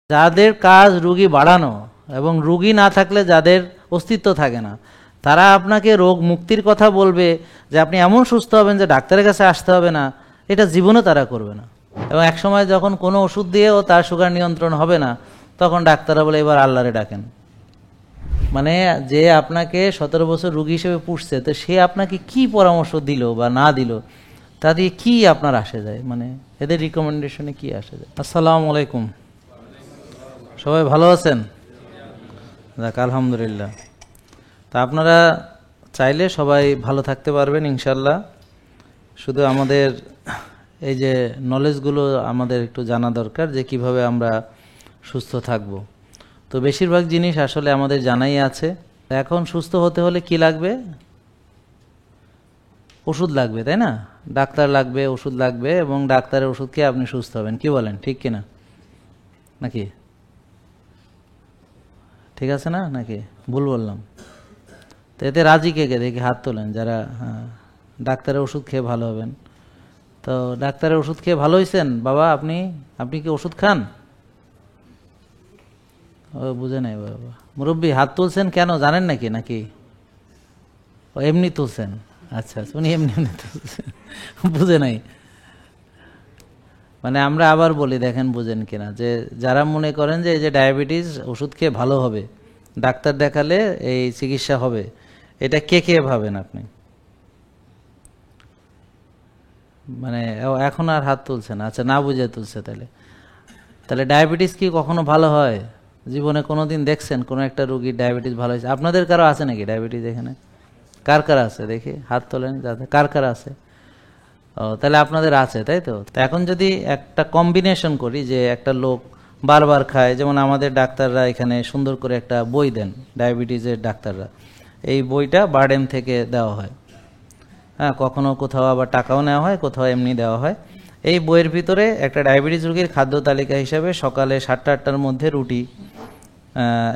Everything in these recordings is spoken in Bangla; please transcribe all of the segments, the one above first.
যাদের কাজ রুগী বাড়ানো এবং রুগী না থাকলে যাদের অস্তিত্ব থাকে না, তারা আপনাকে রোগ মুক্তির কথা বলবে যে আপনি এমন সুস্থ হবেন যে ডাক্তারের কাছে আসতে হবে না, এটা জীবনও তারা করবে না। এবং একসময় যখন কোনো ওষুধ দিয়েও তার সুগার নিয়ন্ত্রণ হবে না, তখন ডাক্তাররা বলে এবার আল্লাহরে ডাকেন। মানে যে আপনাকে 17 বছর রুগী হিসেবে পুষছে, তো সে আপনাকে কি পরামর্শ দিল বা না দিল, তা দিয়ে কি আপনার আসে যায়, মানে এদের রিকমেন্ডেশনে কি আসে যায়। আসসালামু আলাইকুম, সবাই ভালো আছেন? যাক, আলহামদুলিল্লাহ। তা আপনারা চাইলে সবাই ভালো থাকতে পারবেন ইনশাল্লাহ। শুধু আমাদের এই যে নলেজগুলো আমাদের একটু জানা দরকার যে কিভাবে আমরা সুস্থ থাকব। তো বেশিরভাগ জিনিস আসলে আমাদের জানাই আছে। এখন সুস্থ হতে হলে কি লাগবে? ওষুধ লাগবে, তাই না? ডাক্তার লাগবে, ওষুধ লাগবে, এবং ডাক্তারের ওষুধ খেয়ে আপনি সুস্থ হবেন। কি বলেন, ঠিক কিনা? নাকি ঠিক আছে না, নাকি ভুল বললাম? তো এতে রাজি কে কে দেখি হাত তোলেন যারা ডাক্তারের ওষুধ খেয়ে ভালো হবেন। তো ডাক্তারের ওষুধ খেয়ে ভালো হয়েছেন বাবা? আপনি কি ওষুধ খান? ও বুঝে নাই বাবা। মুরব্বী হাত তুলছেন কেন জানেন নাকি? নাকি ও এমনি তুলছেন? আচ্ছা আচ্ছা, উনি এমনি তুলছেন, বুঝে নাই। মানে আমরা আবার বলি, দেখেন বুঝেন কিনা, যে যারা মনে করেন যে এই যে ডায়াবেটিস ওষুধ খেয়ে ভালো হবে, ডাক্তার দেখালে এই চিকিৎসা হবে, এটা কে কে ভাবেন আপনি? মানে এখন আর হাত তুলছে না। আচ্ছা, না বুঝে তুলছে। তাহলে ডায়াবেটিস কি কখনো ভালো হয়? জীবনে কোনোদিন দেখছেন কোনো একটা রোগীর ডায়াবেটিস ভালো হয়েছে? আপনাদের কারো আছে নাকি ডায়াবেটিস এখানে? কার কার আছে দেখি হাত তোলেন, যাতে কার কার আছে। ও, তাহলে আপনাদের আছে, তাই তো। এখন যদি একটা কম্বিনেশন করি, যে একটা লোক বারবার খায়, যেমন আমাদের ডাক্তাররা এখানে সুন্দর করে একটা বই দেন, ডায়াবেটিসের ডাক্তাররা, এই বইটা বারডেম থেকে দেওয়া হয়। হ্যাঁ, কখনো কোথাও আবার টাকাও নেওয়া হয়, কোথাও এমনি দেওয়া হয়। এই বইয়ের ভিতরে একটা ডায়াবেটিস রোগীর খাদ্য তালিকা হিসাবে সকালে 7টা-8টার মধ্যে রুটি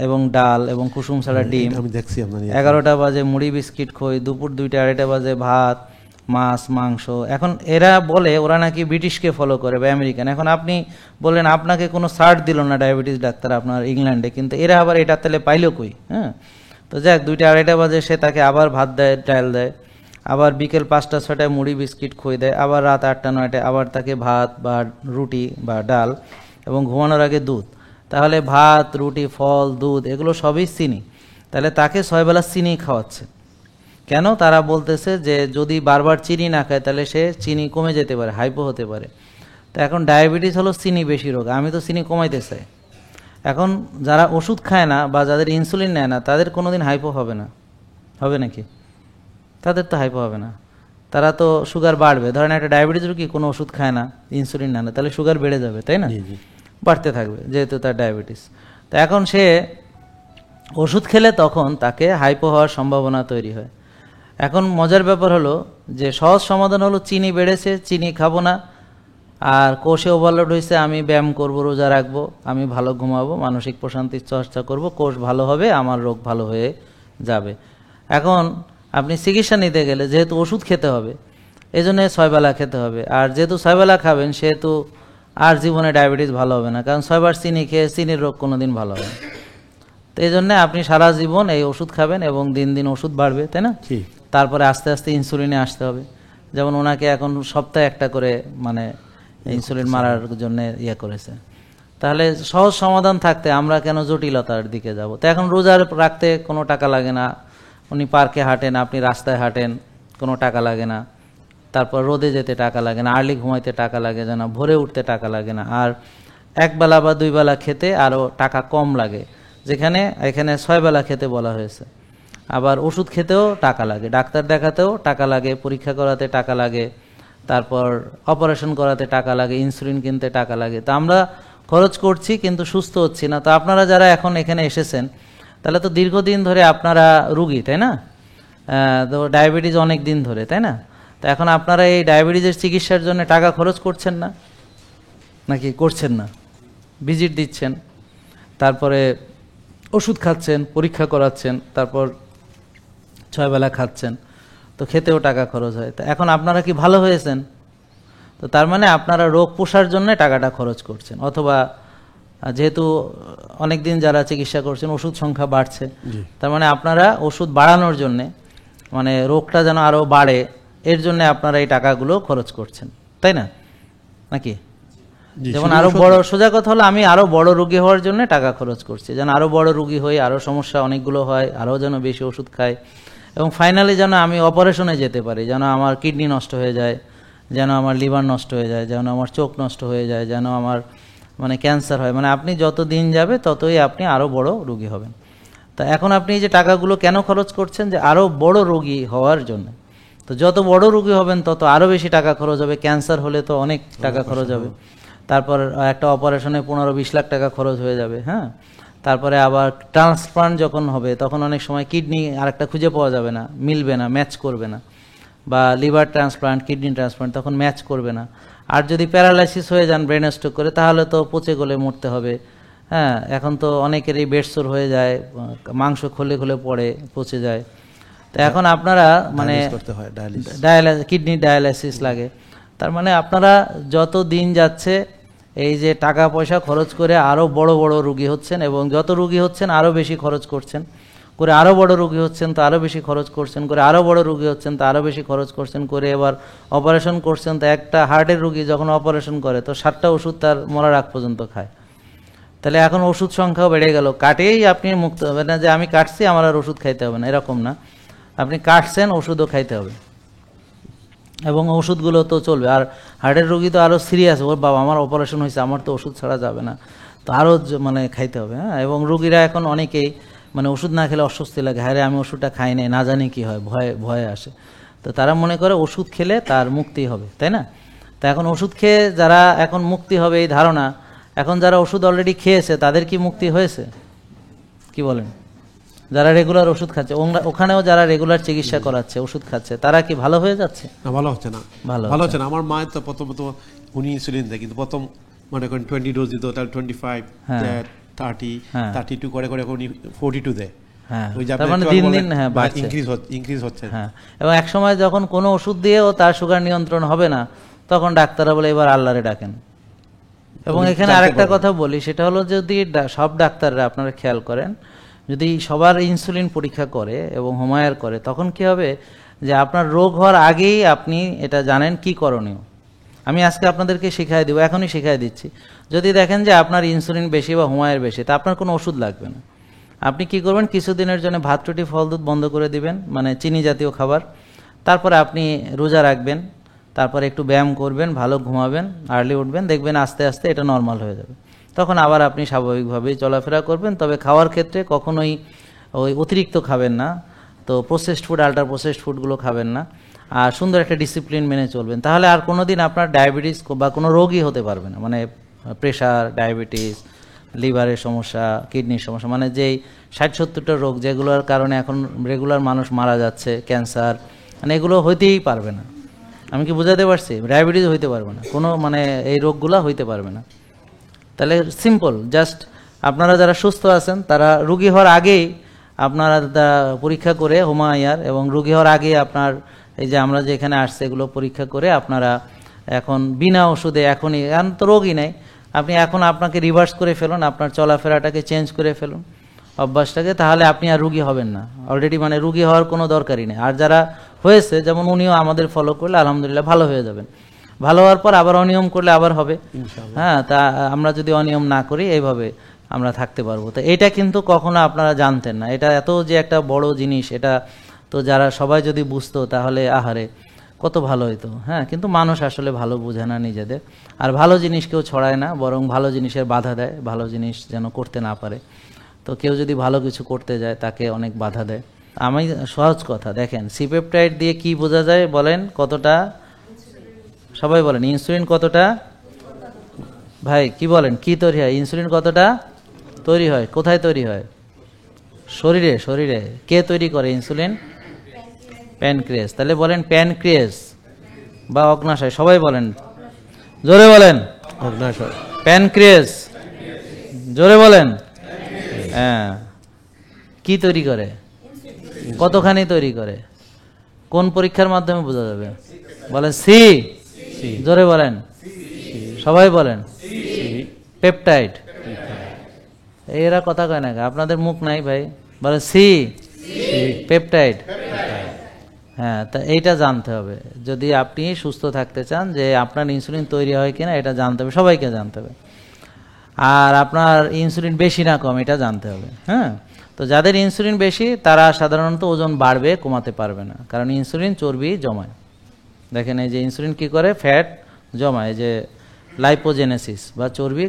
এবং ডাল এবং কুসুম ছাড়া ডিম, 11টা বাজে মুড়ি বিস্কিট খই, দুপুর 2টা-2:30 বাজে ভাত, মাছ, মাংস। এখন এরা বলে ওরা নাকি ব্রিটিশকে ফলো করে বা আমেরিকান। এখন আপনি বললেন আপনাকে কোনো সার্ট দিল না ডায়াবেটিস ডাক্তার আপনার ইংল্যান্ডে, কিন্তু এরা আবার এটা তাহলে পাইল কই? হ্যাঁ, তো যাক, 2টা-2:30 বাজে সে তাকে আবার ভাত দেয়, ডাল দেয়, আবার বিকেল 5টা-6টায় মুড়ি বিস্কিট খই দেয়, আবার রাত 8টা-9টায় আবার তাকে ভাত বা রুটি বা ডাল এবং ঘুমানোর আগে দুধ। তাহলে ভাত, রুটি, ফল, দুধ এগুলো সবই চিনি। তাহলে তাকে 6 বেলা চিনি খাওয়াচ্ছে কেন? তারা বলতেছে যে যদি বারবার চিনি না খায় তাহলে সে চিনি কমে যেতে পারে, হাইপো হতে পারে। তো এখন ডায়াবেটিস হলো চিনি বেশি রোগ, আমি তো চিনি কমাইতে চাই। এখন যারা ওষুধ খায় না বা যাদের ইনসুলিন নেয় না, তাদের কোনোদিন হাইপো হবে না? হবে নাকি? তাদের তো হাইপো হবে না, তারা তো সুগার বাড়বে। ধরেন একটা ডায়াবেটিস রোগী কোনো ওষুধ খায় না, ইনসুলিন নেয় না, তাহলে সুগার বেড়ে যাবে, তাই না? বাড়তে থাকবে যেহেতু তার ডায়াবেটিস। তো এখন সে ওষুধ খেলে তখন তাকে হাইপো হওয়ার সম্ভাবনা তৈরি হয়। এখন মজার ব্যাপার হলো যে সহজ সমাধান হলো চিনি বেড়েছে, চিনি খাবো না, আর কোষে ওভারলোড হয়েছে, আমি ব্যায়াম করব, রোজা রাখবো, আমি ভালো ঘুমাবো, মানসিক প্রশান্তির চর্চা করব, কোষ ভালো হবে, আমার রোগ ভালো হয়ে যাবে। এখন আপনি চিকিৎসা নিতে গেলে যেহেতু ওষুধ খেতে হবে, এই জন্য 6 বেলা খেতে হবে। আর যেহেতু 6 বেলা খাবেন, সেহেতু আর জীবনে ডায়াবেটিস ভালো হবে না, কারণ 6 বার চিনি খেয়ে চিনির রোগ কোনোদিন ভালো হবে না। তো এই জন্য আপনি সারা জীবন এই ওষুধ খাবেন এবং দিন দিন ওষুধ বাড়বে, তাই না? তারপরে আস্তে আস্তে ইনসুলিনে আসতে হবে। যেমন ওনাকে এখন সপ্তাহে একটা করে মানে ইনসুলিন মারার জন্য ইয়ে করেছে। তাহলে সহজ সমাধান থাকতে আমরা কেন জটিলতার দিকে যাব? তো এখন রোজা রাখতে কোনো টাকা লাগে না, উনি পার্কে হাঁটেন, আপনি রাস্তায় হাঁটেন, কোনো টাকা লাগে না। তারপর রোদে যেতে টাকা লাগে না, আর্লি ঘুমাইতে টাকা লাগে না, ভোরে উঠতে টাকা লাগে না, আর 1 বেলা বা 2 বেলা খেতে আরও টাকা কম লাগে, যেখানে এখানে 6 বেলা খেতে বলা হয়েছে। আবার ওষুধ খেতেও টাকা লাগে, ডাক্তার দেখাতেও টাকা লাগে, পরীক্ষা করাতে টাকা লাগে, তারপর অপারেশন করাতে টাকা লাগে, ইনসুলিন কিনতে টাকা লাগে। তো আমরা খরচ করছি কিন্তু সুস্থ হচ্ছি না। তো আপনারা যারা এখন এখানে এসেছেন, তাহলে তো দীর্ঘদিন ধরে আপনারা রুগী, তাই না? তো ডায়াবেটিস অনেক দিন ধরে, তাই না? তো এখন আপনারা এই ডায়াবেটিসের চিকিৎসার জন্য টাকা খরচ করছেন না, নাকি করছেন না? ভিজিট দিচ্ছেন, তারপরে ওষুধ খাচ্ছেন, পরীক্ষা করাচ্ছেন, তারপর 6 বেলা খাচ্ছেন, তো খেতেও টাকা খরচ হয়। তো এখন আপনারা কি ভালো হয়েছেন? তো তার মানে আপনারা রোগ পোষার জন্য টাকাটা খরচ করছেন, অথবা যেহেতু অনেকদিন যারা চিকিৎসা করছেন ওষুধ সংখ্যা বাড়ছে, তার মানে আপনারা ওষুধ বাড়ানোর জন্যে, মানে রোগটা যেন আরও বাড়ে এর জন্য আপনারা এই টাকাগুলো খরচ করছেন, তাই না নাকি? যেমন আরো বড়, সোজা কথা হলো আমি আরো বড় রোগী হওয়ার জন্য টাকা খরচ করছি, যেন আরো বড় রোগী হই, আরো সমস্যা অনেকগুলো হয়, আরো যেন বেশি ওষুধ খাই, এবং ফাইনালি যেন আমি অপারেশনে যেতে পারি, যেন আমার কিডনি নষ্ট হয়ে যায়, যেন আমার লিভার নষ্ট হয়ে যায়, যেন আমার চোখ নষ্ট হয়ে যায়, যেন আমার মানে ক্যান্সার হয়। মানে আপনি যত দিন যাবে ততই আপনি আরো বড় রোগী হবেন। তা এখন আপনি এই যে টাকাগুলো কেন খরচ করছেন? যে আরো বড় রোগী হওয়ার জন্য। তো যত বড় রোগী হবেন তত আরো বেশি টাকা খরচ হবে। ক্যান্সার হলে তো অনেক টাকা খরচ হবে, তারপর একটা অপারেশনে 15-20 লাখ টাকা খরচ হয়ে যাবে। হ্যাঁ, তারপরে আবার ট্রান্সপ্লান্ট যখন হবে তখন অনেক সময় কিডনি আরেকটা খুঁজে পাওয়া যাবে না, মিলবে না, ম্যাচ করবে না, বা লিভার ট্রান্সপ্লান্ট, কিডনি ট্রান্সপ্লান্ট তখন ম্যাচ করবে না। আর যদি প্যারালাইসিস হয়ে যান ব্রেন স্ট্রোক করে, তাহলে তো পচে গলে মরতে হবে। হ্যাঁ, এখন তো অনেকেরই বেডসোর হয়ে যায়, মাংস খলে খলে পড়ে, পচে যায়। তো এখন আপনারা মানে কিডনি ডায়ালাইসিস লাগে। তার মানে আপনারা যত দিন যাচ্ছে এই যে টাকা পয়সা খরচ করে আরো বড় বড় রোগী হচ্ছেন, এবং যত রোগী হচ্ছেন আরো বেশি খরচ করছেন, করে আরো বড় রোগী হচ্ছেন তো আরো বেশি খরচ করছেন, করে আরো বড় রোগী হচ্ছেন তো আরো বেশি খরচ করছেন, করে এবার অপারেশন করছেন। তো একটা হার্টের রোগী যখন অপারেশন করে তো 7টা ওষুধ তার মরার আগ পর্যন্ত খায়। তাহলে এখন ওষুধ সংখ্যাও বেড়ে গেল। কাটেই আপনি মুক্ত হবে না যে আমি কাটছি আমার আর ওষুধ খাইতে হবে না, এরকম না। আপনি কাটছেন, ওষুধও খাইতে হবে, এবং ওষুধগুলো তো চলবে। আর হার্টের রোগী তো আরও সিরিয়াস, ওর বাবা আমার অপারেশন হয়েছে, আমার তো ওষুধ ছাড়া যাবে না, তো আরও মানে খাইতে হবে। হ্যাঁ, এবং রোগীরা এখন অনেকেই মানে ওষুধ না খেলে অস্বস্তি লাগে, হ্যাঁ রে আমি ওষুধটা খাই নাই, না জানি কি হয়, ভয়ে আসে। তো তারা মনে করে ওষুধ খেলে তার মুক্তি হবে, তাই না? তো এখন ওষুধ খেয়ে যারা এখন মুক্তি হবে এই ধারণা, এখন যারা ওষুধ অলরেডি খেয়েছে তাদের কি মুক্তি হয়েছে? কি বলেন? যারা রেগুলার ওষুধ খাচ্ছে, ওখানেও যারা রেগুলার চিকিৎসা করাচ্ছে, ওষুধ খাচ্ছে, তারা কি ভালো হয়ে যাচ্ছে? না, ভালো হচ্ছে না, ভালো হচ্ছে না। আমার মায়ের তো প্রথমত উনি ইনসুলিন দেয়, কিন্তু প্রথম মনে করেন 20 ডোজ দিত, তাহলে 25, 30, 32 করে করে উনি 42 দেয়। দিন দিন ইনক্রিজ হচ্ছে। হ্যাঁ, এবং এক সময় যখন কোনো ওষুধ দিয়েও তার সুগার নিয়ন্ত্রণ হবে না, তখন ডাক্তাররা বলে এবার আল্লাহরে ডাকেন। এবং এখানে আরেকটা কথা বলি, সেটা হলো যদি সব ডাক্তাররা আপনারা খেয়াল করেন, যদি সবার ইনসুলিন পরীক্ষা করে এবং হোমায়ার করে, তখন কি হবে যে আপনার রোগ হওয়ার আগেই আপনি এটা জানেন কি করণীয়। আমি আজকে আপনাদেরকে শিখাই দেবো, এখনই শিখাই দিচ্ছি। যদি দেখেন যে আপনার ইনসুলিন বেশি বা হোমায়ার বেশি, তা আপনার কোনো ওষুধ লাগবে না। আপনি কি করবেন, কিছুদিনের জন্য ভাত রুটি ফল দুধ বন্ধ করে দিবেন, মানে চিনি জাতীয় খাবার। তারপরে আপনি রোজা রাখবেন, তারপরে একটু ব্যায়াম করবেন, ভালো ঘুমাবেন, আর্লি উঠবেন, দেখবেন আস্তে আস্তে এটা নর্মাল হয়ে যাবে। তখন আবার আপনি স্বাভাবিকভাবেই চলাফেরা করবেন। তবে খাওয়ার ক্ষেত্রে কখনোই ওই অতিরিক্ত খাবেন না, তো প্রসেসড ফুড, আল্ট্রা প্রসেসড ফুডগুলো খাবেন না, আর সুন্দর একটা ডিসিপ্লিন মেনে চলবেন। তাহলে আর কোনো দিন আপনার ডায়াবেটিস বা কোনো রোগই হতে পারবে না, মানে প্রেশার, ডায়াবেটিস, লিভারের সমস্যা, কিডনির সমস্যা, মানে যেই 60-70টা রোগ যেগুলোর কারণে এখন রেগুলার মানুষ মারা যাচ্ছে, ক্যান্সার, মানে এগুলো হইতেই পারবে না। আমি কি বোঝাতে পারছি? ডায়াবেটিস হইতে পারবে না, কোনো মানে এই রোগগুলো হইতে পারবে না। তাহলে সিম্পল, জাস্ট আপনারা যারা সুস্থ আছেন তারা রোগী হওয়ার আগেই আপনারা পরীক্ষা করে হোমায়ার, এবং রোগী হওয়ার আগে আপনার এই যে আমরা যে এখানে আসছে এগুলো পরীক্ষা করে আপনারা এখন বিনা ওষুধে, এখন তো রোগই নেই, আপনি এখন আপনাকে রিভার্স করে ফেলুন, আপনার চলাফেরাটাকে চেঞ্জ করে ফেলুন, অভ্যাসটাকে, তাহলে আপনি আর রোগী হবেন না অলরেডি, মানে রোগী হওয়ার কোনো দরকারই নেই। আর যারা হয়েছে, যেমন উনিও আমাদের ফলো করলে আলহামদুলিল্লাহ ভালো হয়ে যাবেন। ভালো হওয়ার পর আবার অনিয়ম করলে আবার হবে। হ্যাঁ, তা আমরা যদি অনিয়ম না করি এইভাবে আমরা থাকতে পারবো। তো এটা কিন্তু কখনো আপনারা জানতেন না, এটা এত যে একটা বড় জিনিস, এটা তো যারা সবাই যদি বুঝতো তাহলে আহারে কত ভালো হইতো। হ্যাঁ, কিন্তু মানুষ আসলে ভালো বোঝে না নিজেদের, আর ভালো জিনিস কেউ ছড়ায় না, বরং ভালো জিনিসের বাধা দেয়, ভালো জিনিস যেন করতে না পারে। তো কেউ যদি ভালো কিছু করতে যায় তাকে অনেক বাধা দেয়। আমি সহজ কথা দেখেন, সিপেপটাইড দিয়ে কি বোঝা যায় বলেন? কতটা, সবাই বলেন ইনসুলিন কতটা, ভাই কি বলেন, কি তৈরি হয় ইনসুলিন, কতটা তৈরি হয়, কোথায় তৈরি হয়? শরীরে। শরীরে কে তৈরি করে ইনসুলিন? প্যানক্রিয়াস। তাহলে বলেন প্যানক্রিয়াস বা অগ্নাশয়, সবাই বলেন, জোরে বলেন অগ্নাশয়, প্যানক্রিয়াস, জোরে বলেন। হ্যাঁ, কি তৈরি করে, কতখানি তৈরি করে, কোন পরীক্ষার মাধ্যমে বোঝা যাবে? বলেন সি, জোরে বলেন, সবাই বলেন পেপটাইড। এরা কথা কয় না, আপনাদের মুখ নাই ভাই, বলে সি পেপটাইড। হ্যাঁ, তা এইটা জানতে হবে যদি আপনি সুস্থ থাকতে চান, যে আপনার ইনসুলিন তৈরি হয় কিনা এটা জানতে হবে, সবাইকে জানতে হবে। আর আপনার ইনসুলিন বেশি না কম এটা জানতে হবে। হ্যাঁ, তো যাদের ইনসুলিন বেশি তারা সাধারণত ওজন বাড়বে, কমাতে পারবে না, কারণ ইনসুলিন চর্বি জমায়। দেখেন এই যে ইনসুলিন কি করে, ফ্যাট জমায়, যে লাইপোজেনেসিস বা চর্বি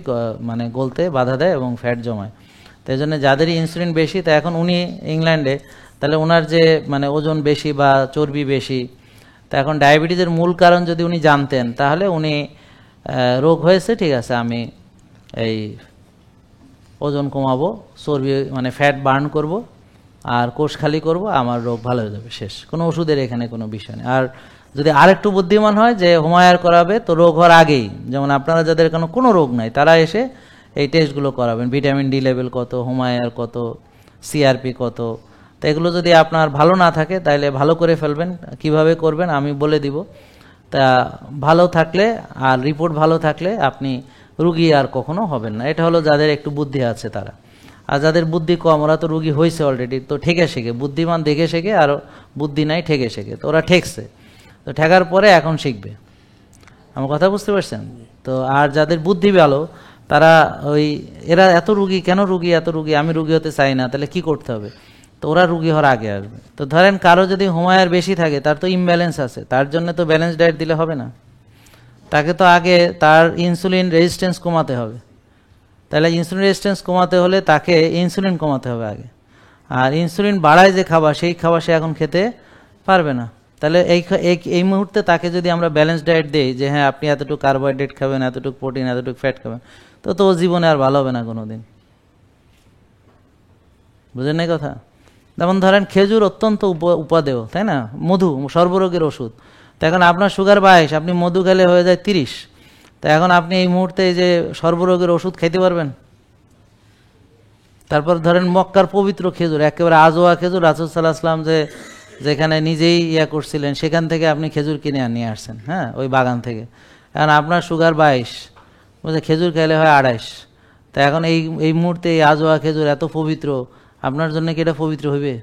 মানে গলতে বাধা দেয় এবং ফ্যাট জমায়। তো এই জন্য যাদের ইনসুলিন বেশি, তা এখন উনি ইংল্যান্ডে, তাহলে ওনার যে মানে ওজন বেশি বা চর্বি বেশি, তা এখন ডায়াবেটিসের মূল কারণ যদি উনি জানতেন, তাহলে উনি রোগ হয়েছে, ঠিক আছে আমি এই ওজন কমাবো, চর্বি মানে ফ্যাট বার্ন করব, আর কোষ খালি করব, আমার রোগ ভালো হয়ে যাবে, শেষ। কোনো ওষুধের এখানে কোনো বিষয় নেই। আর যদি আরেকটু বুদ্ধিমান হয় যে হোমায়ার করাবে, তো রোগ হওয়ার আগেই, যেমন আপনারা যাদের কোনো রোগ নাই তারা এসে এই টেস্টগুলো করাবেন, ভিটামিন ডি লেভেল কত, হোমায়ার কত, সিআরপি কত। তো এগুলো যদি আপনার ভালো না থাকে তাহলে ভালো করে ফেলবেন। কিভাবে করবেন আমি বলে দিব। তা ভালো থাকলে আর রিপোর্ট ভালো থাকলে আপনি রুগী আর কখনো হবেন না। এটা হলো যাদের একটু বুদ্ধি আছে তারা। আর যাদের বুদ্ধি কম, ওরা তো রুগী হয়েছে অলরেডি, তো ঠেকে শেখে, বুদ্ধিমান দেখে শেখে, আর বুদ্ধি নাই ঠেকে শেখে, তো ওরা ঠেকছে, তো ঠেকার পরে এখন শিখবে। আমার কথা বুঝতে পারছেন তো? আর যাদের বুদ্ধি ভালো তারা ওই এরা এত রুগী কেন, রুগী এত রুগী, আমি রুগী হতে চাই না, তাহলে কি করতে হবে? তো ওরা রুগী হওয়ার আগে আসবে। তো ধরেন কারো যদি হোমায়ার বেশি থাকে, তার তো ইমব্যালেন্স আছে, তার জন্য তো ব্যালেন্স ডায়েট দিলে হবে না, তাকে তো আগে তার ইনসুলিন রেজিস্ট্যান্স কমাতে হবে। তাহলে ইনসুলিন রেজিস্ট্যান্স কমাতে হলে তাকে ইনসুলিন কমাতে হবে আগে। আর ইনসুলিন বাড়ায় যে খাবার, সেই খাবার সে এখন খেতে পারবে না। তাহলে এই মুহূর্তে তাকে যদি আমরা ব্যালেন্স ডায়েট দিই, যে হ্যাঁ আপনি এতটুকু কার্বোহাইড্রেট খাবেন, এতটুকু প্রোটিন, এতটুকু ফ্যাট খাবেন, তো ও জীবনে আর ভালো হবে না কোনোদিন। বুঝেন না কথা? যেমন ধরেন খেজুর অত্যন্ত উপাদেয়, তাই না? মধু সর্বরোগের ওষুধ। তো এখন আপনার সুগার 22, আপনি মধু খেলে হয়ে যায় 30। তো এখন আপনি এই মুহূর্তে এই যে সর্বরোগের ওষুধ খাইতে পারবেন? তারপর ধরেন মক্কার পবিত্র খেজুর, একেবারে আজোয়া খেজুর, রাসূল সাল্লাল্লাহু আলাইহি ওয়াসাল্লাম যে যেখানে নিজেই করছিলেন, সেখান থেকে আপনি খেজুর কিনে নিয়ে আসছেন, হ্যাঁ, ওই বাগান থেকে। এখন আপনার সুগার 22, বুঝলে খেজুর খেলে হয় 28। তা এখন এই মুহূর্তে এই আজোয়া খেজুর এত পবিত্র, আপনার জন্য কি এটা পবিত্র হইবে?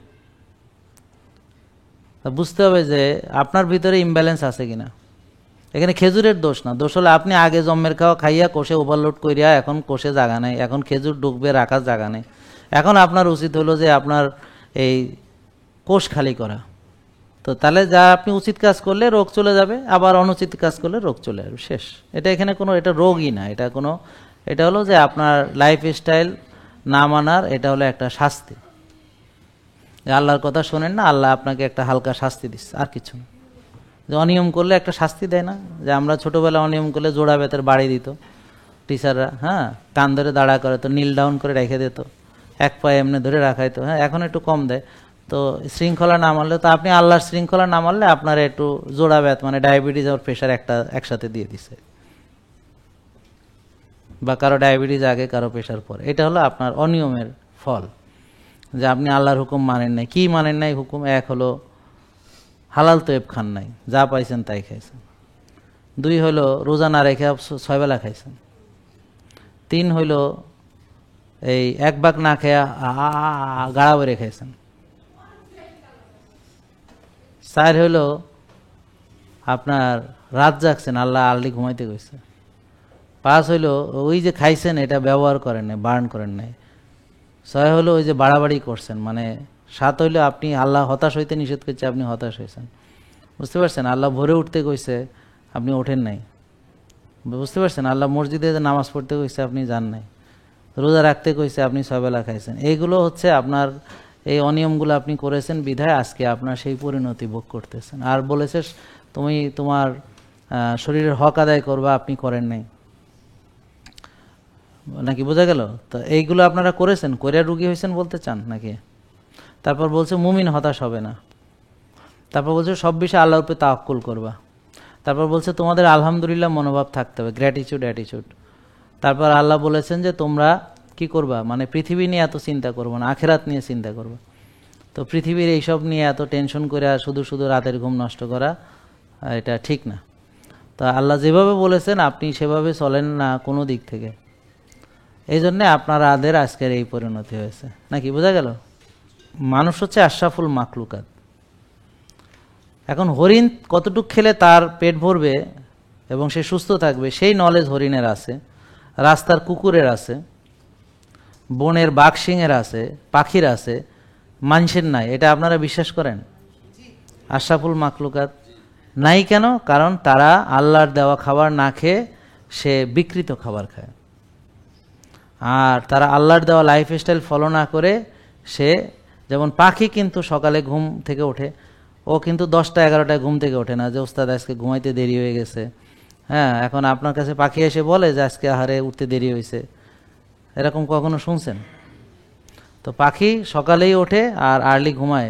বুঝতে হবে যে আপনার ভিতরে ইমব্যালেন্স আছে কিনা। এখানে খেজুরের দোষ না, দোষ হলো আপনি আগে জম্মের খাওয়া খাইয়া কোষে ওভারলোড করিয়া এখন কোষে জায়গা নেই, এখন খেজুর ঢুকবে রাখার জায়গা নেই। এখন আপনার উচিত হলো যে আপনার এই কোষ খালি করা। তো তাহলে যা আপনি উচিত কাজ করলে রোগ চলে যাবে, আবার অনুচিত কাজ করলে রোগ চলে আসবে, শেষ। এটা এখানে কোনো এটা রোগই না, এটা হলো যে আপনার লাইফস্টাইল না মানার, এটা হলো একটা শাস্তি। আল্লাহর কথা শোনেন না, আল্লাহ আপনাকে একটা হালকা শাস্তি দিচ্ছে, আর কিছু না। যে অনিয়ম করলে একটা শাস্তি দেয় না, যে আমরা ছোটবেলায় অনিয়ম করলে জোড়া বেতের বাড়ি দিত টিচাররা, হ্যাঁ, কান ধরে দাঁড়া করে তো নীল ডাউন করে রেখে দিত, এক পায়ে এমনি ধরে রাখাইতো। হ্যাঁ, এখন একটু কম দেয়। তো শৃঙ্খলা না মানলে, তো আপনি আল্লাহর শৃঙ্খলা না মানলে আপনার একটু জোড়া বেত মানে ডায়াবেটিস আর প্রেশার একসাথে দিয়ে দিছে, বা কারো ডায়াবেটিস আগে কারো প্রেশার পরে। এটা হলো আপনার অনিয়মের ফল, যে আপনি আল্লাহর হুকুম মানেন নাই। কি মানেন নাই হুকুম? এক হলো হালাল তৈব খান নাই, যা পাইছেন তাই খাইছেন। 2 হলো রোজা না রেখে 6 বেলা খাইছেন। 3 হইল এই 1 ভাগ না খেয়া গাড়া বেড়ে খাইছেন। 4 হইল আপনার রাত জাগছেন, আল্লাহ আল্লি ঘুমাইতে গেছে। 5 হইল ওই যে খাইছেন এটা ব্যবহার করেন নাই, বার্ন করেন নাই। 6 হলো ওই যে বাড়াবাড়ি করছেন, মানে 7 হইলো আপনি আল্লাহ হতাশ হইতে নিষেধ করছে, আপনি হতাশ হয়েছেন। বুঝতে পারছেন? আল্লাহ ভোরে উঠতে কইছে, আপনি ওঠেন নাই। বুঝতে পারছেন? আল্লাহ মসজিদে নামাজ পড়তে কইছে, আপনি যান নাই। রোজা রাখতে কইছে, আপনি 6 বেলা খাইছেন। এইগুলো হচ্ছে আপনার এই অনিয়মগুলো আপনি করেছেন বিধায় আজকে আপনার সেই পরিণতি ভোগ করতেছেন। আর বলেছে তুমি তোমার শরীরের হক আদায় করবা, আপনি করেন নাই, নাকি বোঝা গেল? তো এইগুলো আপনারা করেছেন, করে রুগী হয়েছেন বলতে চান নাকি? তারপর বলছে মুমিন হতাশ হবে না। তারপর বলছে সব বিষয়ে আল্লাহর উপরে তাওয়াক্কুল করবা। তারপর বলছে তোমাদের আলহামদুলিল্লাহ মনোভাব থাকতে হবে, গ্র্যাটিটিউড অ্যাটিটিউড। তারপর আল্লাহ বলেছেন যে তোমরা কি করবা, মানে পৃথিবী নিয়ে এত চিন্তা করবো না, আখেরাত নিয়ে চিন্তা করবা। তো পৃথিবীর এইসব নিয়ে এত টেনশন করে শুধু শুধু রাতের ঘুম নষ্ট করা, এটা ঠিক না। তো আল্লাহ যেভাবে বলেছেন আপনি সেভাবে চলেন না কোনো দিক থেকে। এই জন্যে আপনাদের আজকের এই পরিণতি হয়েছে, নাকি বোঝা গেল? মানুষ হচ্ছে আশরাফুল মাখলুকাত। এখন হরিণ কতটুক খেলে তার পেট ভরবে এবং সে সুস্থ থাকবে সেই নলেজ হরিণের আছে, রাস্তার কুকুরের আছে, বনের বাঘ সিংহের আছে, পাখির আছে, মানুষের নাই। এটা আপনারা বিশ্বাস করেন? আশরাফুল মাখলুকাত নাই কেন? কারণ তারা আল্লাহর দেওয়া খাবার না খেয়ে সে বিকৃত খাবার খায়। আর তারা আল্লাহর দেওয়া লাইফস্টাইল ফলো না করে সে, যেমন পাখি কিন্তু সকালে ঘুম থেকে ওঠে, ও কিন্তু 10টা-11টায় ঘুম থেকে ওঠে না যে ওস্তাদ আজকে ঘুমাইতে দেরি হয়ে গেছে। হ্যাঁ, এখন আপনার কাছে পাখি এসে বলে যে আজকে আহারে উঠতে দেরি হয়েছে, এরকম কখনো শুনছেন? তো পাখি সকালেই ওঠে আর আর্লি ঘুমায়,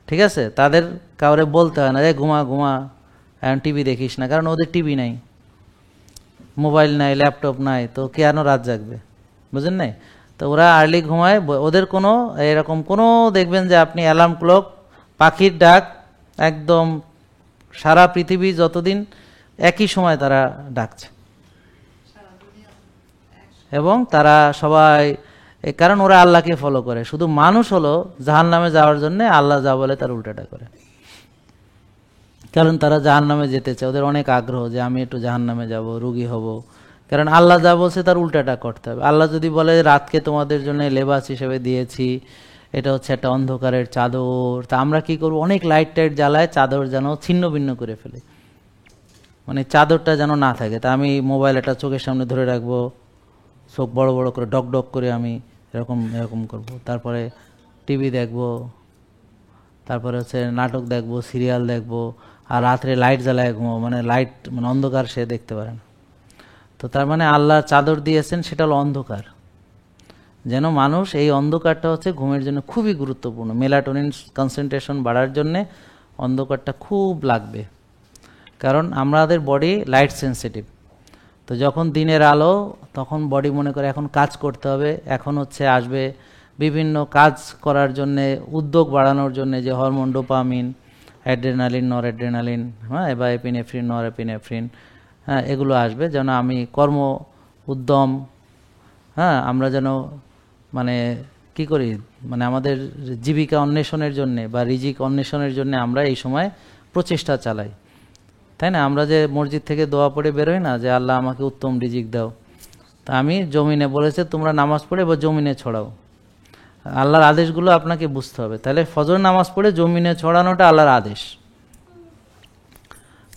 ঠিক আছে? তাদের কাউরে বলতে হয় না যে ঘুমা ঘুমা, এখন টিভি দেখিস না, কারণ ওদের টিভি নাই, মোবাইল নাই, ল্যাপটপ নাই, তো কেন রাত জাগবে? বুঝেন নাই? তো ওরা আর্লি ঘুমায়, ওদের কোনো এরকম কোনো দেখবেন যে আপনি অ্যালার্ম ক্লক, পাখির ডাক একদম সারা পৃথিবী যতদিন একই সময় তারা ডাকছে, এবং তারা সবাই, কারণ ওরা আল্লাহকে ফলো করে। শুধু মানুষ হলো জাহান্নামে যাওয়ার জন্য আল্লাহ যা বলে তার উল্টাটা করে, কারণ তারা জাহান্নামে যেতে চায়, ওদের অনেক আগ্রহ যে আমি একটু জাহান্নামে যাব, রুগী হব, কারণ আল্লাহ যা বলছে তার উল্টাটা করতে হবে। আল্লাহ যদি বলে রাতকে তোমাদের জন্য লেবাস হিসেবে দিয়েছি, এটা হচ্ছে একটা অন্ধকারের চাদর, তা আমরা কি করব? অনেক লাইট টাইট জ্বালায় চাদর যেন ছিন্ন ভিন্ন করে ফেলে, মানে চাদরটা যেন না থাকে। তা আমি মোবাইল একটা চোখের সামনে ধরে রাখবো, চোখ বড় বড় করে ডক ডক করে আমি এরকম এরকম করব, তারপরে টিভি দেখবো, তারপরে হচ্ছে নাটক দেখবো, সিরিয়াল দেখবো, আর রাত্রে লাইট জ্বালায় ঘুমো, মানে লাইট মানে অন্ধকার সে দেখতে পারে না। তো তার মানে আল্লাহ চাদর দিয়েছেন সেটা হলো অন্ধকার, যেন মানুষ এই অন্ধকারটা হচ্ছে ঘুমের জন্য খুবই গুরুত্বপূর্ণ। মেলাটোনিন কনসেন্ট্রেশন বাড়ার জন্যে অন্ধকারটা খুব লাগবে, কারণ আমাদের বডি লাইট সেন্সিটিভ। তো যখন দিনের আলো, তখন বডি মনে করে এখন কাজ করতে হবে, এখন হচ্ছে আসবে বিভিন্ন কাজ করার জন্যে, উদ্যোগ বাড়ানোর জন্যে যে হরমোন ডোপামিন, অ্যাড্রেনালিন, নর অ্যাড্রেনালিন, হ্যাঁ, বা এপিনেফ্রিন, নর এপিনেফ্রিন, হ্যাঁ, এগুলো আসবে যেন আমি কর্ম উদ্যম, হ্যাঁ, আমরা যেন মানে কি করি, মানে আমাদের জীবিকা অন্বেষণের জন্যে বা রিজিক অন্বেষণের জন্য আমরা এই সময় প্রচেষ্টা চালাই, তাই না? আমরা যে মসজিদ থেকে দোয়া পড়ে বেরোই না যে আল্লাহ আমাকে উত্তম রিজিক দাও, তা আমি জমিনে বলেছে তোমরা নামাজ পড়ে বা জমিনে ছড়াও। আল্লাহর আদেশগুলো আপনাকে বুঝতে হবে। তাহলে ফজর নামাজ পড়ে জমিনে ছড়ানোটা আল্লাহর আদেশ।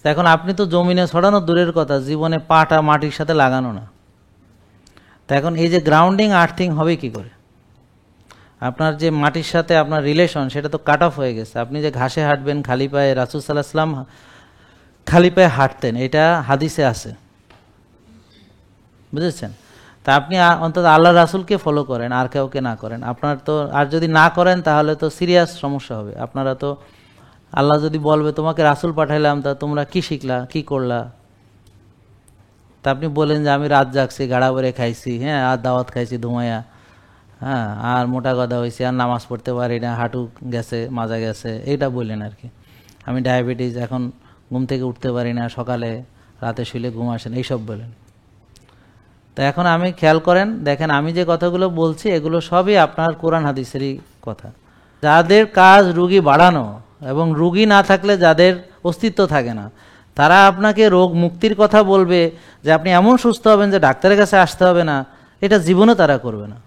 তা এখন আপনি তো জমিনে ছড়ানো দূরের কথা, জীবনে পাটা মাটির সাথে লাগানো না। তা এখন এই যে গ্রাউন্ডিং আর্থিং হবে কি করে? আপনার যে মাটির সাথে আপনার রিলেশন সেটা তো কাট অফ হয়ে গেছে। আপনি যে ঘাসে হাঁটবেন খালি পায়ে, রাসূল সাল্লাল্লাহু আলাইহি ওয়াসাল্লাম খালি পায়ে হাঁটতেন, এটা হাদিসে আছে, বুঝেছেন? তা আপনি অন্তত আল্লাহ রাসূলকে ফলো করেন, আর কাউকে না করেন। আপনার তো আর যদি না করেন তাহলে তো সিরিয়াস সমস্যা হবে। আপনারা তো আল্লাহ যদি বলবে তোমাকে রাসূল পাঠাইলাম, তা তোমরা কি শিখলা, কি করলা? তা আপনি বলেন যে আমি রাত জাগছি, গাড়া ভরে খাইছি, হ্যাঁ, আর দাওয়াত খাইছি ধুমাইয়া, হ্যাঁ, আর মোটা গদা হয়েছে, আর নামাজ পড়তে পারি না, হাঁটু গেছে, মাজা গেছে, এইটা বললেন আর কি। আমি ডায়াবেটিস, এখন ঘুম থেকে উঠতে পারি না, সকালে রাতে শুলে ঘুম আসেন, এইসব বলেন। তো এখন আমি খেয়াল করেন, দেখেন আমি যে কথাগুলো বলছি এগুলো সবই আপনার কোরআন হাদিসেরই কথা। যাদের কাজ রুগী বাড়ানো এবং রুগী না থাকলে যাদের অস্তিত্ব থাকে না, তারা আপনাকে রোগ মুক্তির কথা বলবে যে আপনি এমন সুস্থ হবেন যে ডাক্তারের কাছে আসতে হবে না, এটা জীবনে তারা করবে না।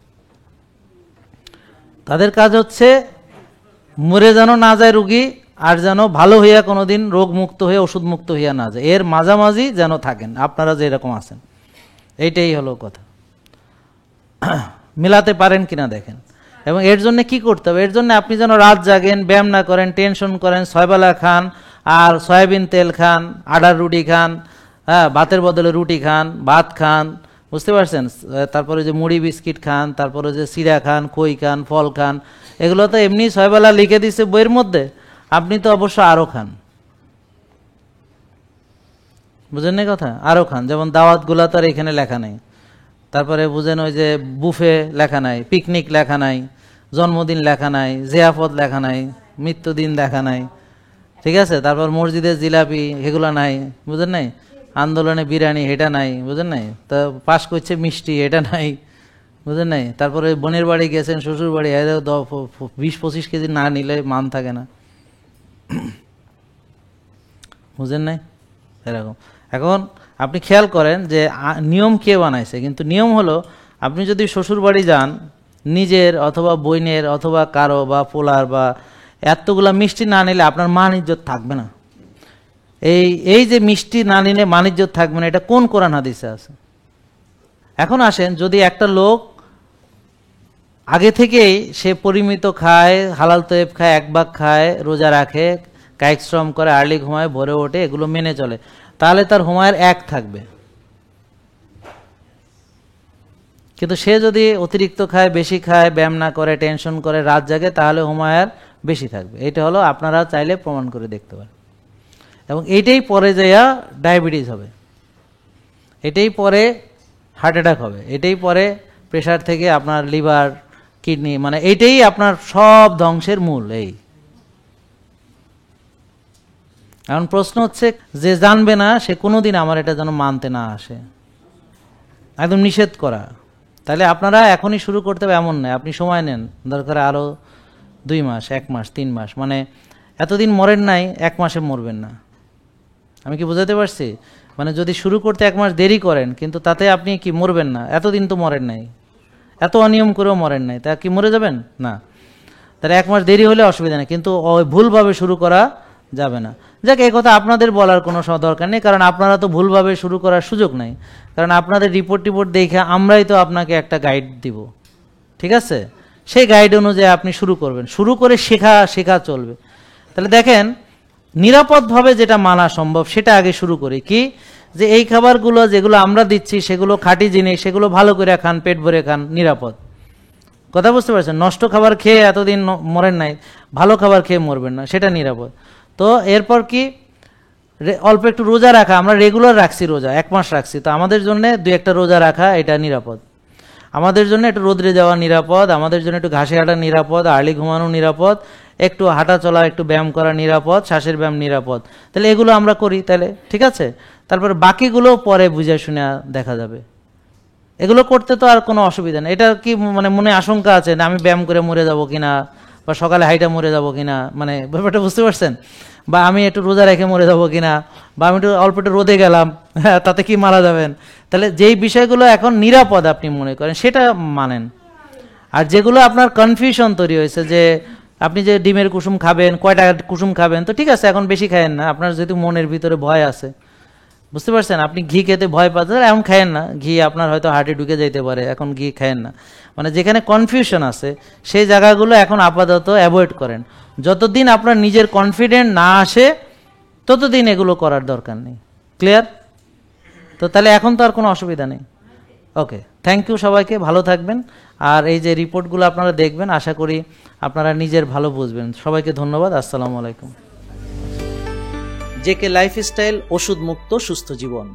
তাদের কাজ হচ্ছে মরে যেন না যায় রুগী, আর যেন ভালো হইয়া কোনোদিন রোগ মুক্ত হয়ে ওষুধ মুক্ত হইয়া না যায়, এর মাঝামাঝি যেন থাকেন আপনারা যে এরকম আছেন। এইটাই হলো কথা। মিলাতে পারেন কিনা দেখেন। এবং এর জন্য কি করতে হবে? এর জন্য আপনি যেন রাত জাগেন, ব্যায়াম না করেন, টেনশন করেন, 6 বেলা খান, আর সয়াবিন তেল খান, আটার রুটি খান, হ্যাঁ, ভাতের বদলে রুটি খান, ভাত খান, বুঝতে পারছেন? তারপরে যে মুড়ি বিস্কিট খান, তারপরে যে সিরা খান, খই খান, ফল খান, এগুলো তো এমনি 6 বেলা লিখে দিছে বইয়ের মধ্যে, আপনি তো অবশ্য আরও খান, বুঝেন না কথা? আরও খান। যেমন দাওয়াতগুলা তো আর এখানে লেখা নেই। তারপরে বুঝেন ওই যে বুফে লেখা নাই, পিকনিক লেখা নাই, জন্মদিন লেখা নাই, জিয়াফত লেখা নাই, মৃত্যুদিন লেখা নাই, ঠিক আছে? তারপর মসজিদে জিলাপি এগুলো নাই, বুঝেন নাই? আন্দোলনে বিরিয়ানি এটা নাই, বুঝেন নাই? তা পাশ করছে মিষ্টি এটা নাই, বুঝলেন নাই? তারপরে বোনের বাড়ি গেছেন, শ্বশুর বাড়ি, 20-25 কেজি না নিলে মান থাকে না, বুঝলেন নাই? এরকম। এখন আপনি খেয়াল করেন যে নিয়ম কে বানাইছে, কিন্তু নিয়ম হলো আপনি যদি শ্বশুর বাড়ি যান, নিজের অথবা বোনের অথবা কারো বা পোলার বা এতগুলা মিষ্টি না নিলে আপনার মান ইজ্জত থাকবে না। এই যে মিষ্টি না নিলে মান ইজ্জত থাকবে না, এটা কোন কোরআন হাদিসে আছে? এখন আসেন, যদি একটা লোক আগে থেকেই সে পরিমিত খায়, হালাল তৈব খায়, এক ভাগ খায়, রোজা রাখে, কায়িক শ্রম করে, আর্লি ঘুমায়, ভোরে ওঠে, এগুলো মেনে চলে, তাহলে তার হুমায়ের 1 থাকবে। কিন্তু সে যদি অতিরিক্ত খায়, বেশি খায়, ব্যায়াম না করে, টেনশন করে, রাত জাগে, তাহলে হুমায়ের বেশি থাকবে। এটা হলো আপনারা চাইলে প্রমাণ করে দেখতে পারেন। এবং এইটাই পরে যাইয়া ডায়াবেটিস হবে, এটাই পরে হার্ট অ্যাটাক হবে, এটাই পরে প্রেশার থেকে আপনার লিভার, কিডনি, মানে এইটাই আপনার সব ধ্বংসের মূল। এখন প্রশ্ন হচ্ছে, যে জানবে না সে কোনোদিন আমার এটা যেন মানতে না আসে, একদম নিষেধ করা। তাহলে আপনারা এখনই শুরু করতে হবে এমন নয়, আপনি সময় নেন, দরকার আরও 2 মাস, 1 মাস, 3 মাস, মানে এতদিন মরেন নাই, 1 মাসে মরবেন না। আমি কি বোঝাতে পারছি? মানে যদি শুরু করতে 1 মাস দেরি করেন, কিন্তু তাতে আপনি কি মরবেন না? এতদিন তো মরেন নাই, এত অনিয়ম করেও মরেন নাই, তা কি মরে যাবেন না? তাহলে 1 মাস দেরি হলে অসুবিধা নেই, কিন্তু ভুলভাবে শুরু করা যাবে না। যাক, এই কথা আপনাদের বলার কোনো দরকার নেই, কারণ আপনারা তো ভুলভাবে শুরু করার সুযোগ নাই, কারণ আপনাদের রিপোর্ট দেখে আমরাই তো আপনাকে একটা গাইড দিব, ঠিক আছে? সেই গাইড অনুযায়ী আপনি শুরু করবেন, শুরু করে শেখা চলবে। তাহলে দেখেন, নিরাপদভাবে যেটা মানা সম্ভব সেটা আগে শুরু করি। কি, যে এই খাবারগুলো যেগুলো আমরা দিচ্ছি সেগুলো খাঁটি জিনিস, সেগুলো ভালো করে খান, পেট ভরে খান, নিরাপদ। কথা বুঝতে পারছেন? নষ্ট খাবার খেয়ে এতদিন মরেন নাই, ভালো খাবার খেয়ে মরবেন না, সেটা নিরাপদ। তো এরপর কি, অল্প একটু রোজা রাখা, আমরা রেগুলার রাখছি, রোজা 1 মাস রাখছি, তো আমাদের জন্য 2-1টা রোজা রাখা এটা নিরাপদ। আমাদের জন্য একটু রোদ্রে যাওয়া নিরাপদ, আমাদের জন্য একটু ঘাসে হাঁটা নিরাপদ, আর্লি ঘুমানো নিরাপদ, একটু হাঁটা চলা, একটু ব্যায়াম করা নিরাপদ, শ্বাসের ব্যায়াম নিরাপদ। তাহলে এগুলো আমরা করি, তাহলে ঠিক আছে। তারপরে বাকিগুলো পরে বুঝে শুনে দেখা যাবে, এগুলো করতে তো আর কোনো অসুবিধা নেই। এটা কি মানে মনে আশঙ্কা আছে না আমি ব্যায়াম করে মরে যাব কিনা, বা সকালে হাইটা মরে যাব কিনা, মানে ব্যাপারটা বুঝতে পারছেন? বা আমি একটু রোজা রেখে মরে যাব কিনা, বা আমি একটু অল্প একটু রোদে গেলাম, তাতে কি মারা যাবেন? তাহলে যেই বিষয়গুলো এখন নিরাপদ আপনি মনে করেন সেটা মানেন। আর যেগুলো আপনার কনফিউশন তৈরি হয়েছে, যে আপনি যে ডিমের কুসুম খাবেন, কয়টা কুসুম খাবেন, তো ঠিক আছে, এখন বেশি খায়েন না, আপনার যেহেতু মনের ভিতরে ভয় আছে, বুঝতে পারছেন? আপনি ঘি খেতে ভয় পাচ্ছেন, এখন খায়েন না, ঘি আপনার হয়তো হার্টে ঢুকে যাইতে পারে, এখন ঘি খায়েন না। মানে যেখানে কনফিউশন আছে সেই জায়গাগুলো এখন আপাতত অ্যাভয়েড করেন। যতদিন আপনার নিজের কনফিডেন্ট না আসে ততদিন এগুলো করার দরকার নেই। ক্লিয়ার? তো তাহলে এখন তো আর কোনো অসুবিধা নেই। ওকে, থ্যাংক ইউ সবাইকে, ভালো থাকবেন। আর এই যে রিপোর্টগুলো আপনারা দেখবেন, আশা করি আপনারা নিজের ভালো বুঝবেন। সবাইকে ধন্যবাদ, আসসালামু আলাইকুম। জেকে লাইফস্টাইল, ওষুধ মুক্ত সুস্থ জীবন।